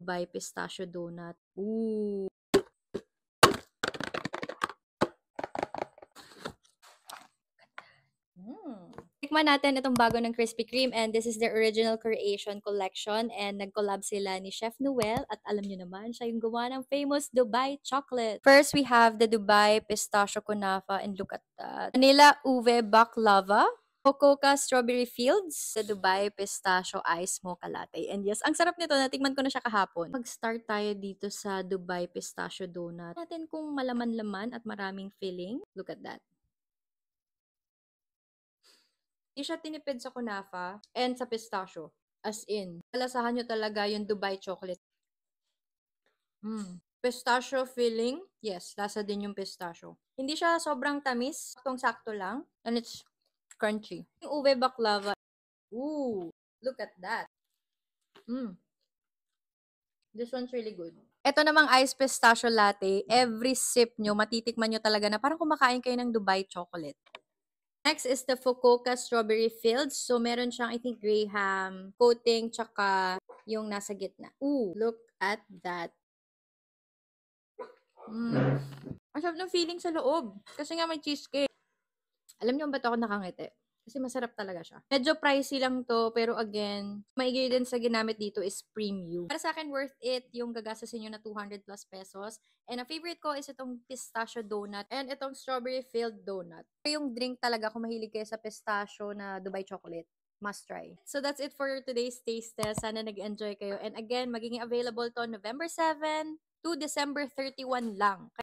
Dubai Pistachio Donut. Ooh. Tikman natin itong bago ng Krispy Kreme, and this is the original creation collection, and nag-collab sila ni Chef Noel, at alam nyo naman, siya yung gumawa ng famous Dubai chocolate. First, we have the Dubai Pistachio Kunafa, and look at that. Vanilla Uve Baklava, Hokoka Strawberry Fields, sa Dubai Pistachio Ice Mocha Latte. And yes, ang sarap nito, natikman ko na siya kahapon. Mag-start tayo dito sa Dubai Pistachio Donut. Natin kung malaman-laman at maraming filling. Look at that. Di siya tinipid sa kunafa and sa pistachio. As in, lasahan nyo talaga yung Dubai chocolate. Pistachio filling. Yes, lasa din yung pistachio. Hindi siya sobrang tamis. Saktong-sakto lang. And it's crunchy. Yung ube baklava. Ooh, look at that. This one's really good. Ito namang iced pistachio latte. Every sip nyo, matitikman nyo talaga na parang kumakain kayo ng Dubai chocolate. Next is the Fukuoka Strawberry Fields. So, meron siyang, I think, graham coating, tsaka yung nasa gitna. Ooh, look at that. Ang sarap ng feeling sa loob. Kasi nga may cheesecake. Alam niyo ba ito ako nakangiti? Kasi masarap talaga siya. Medyo pricey lang to, pero again, maigi din sa ginamit dito is premium. Para sa akin, worth it yung gagasasin nyo na 200 plus pesos. And ang favorite ko is itong pistachio donut and itong strawberry filled donut. Yung drink talaga, kung mahilig kayo sa pistachio na Dubai chocolate, must try. So that's it for today's taste test. Sana nag-enjoy kayo. And again, magiging available to November 7 to December 31 lang.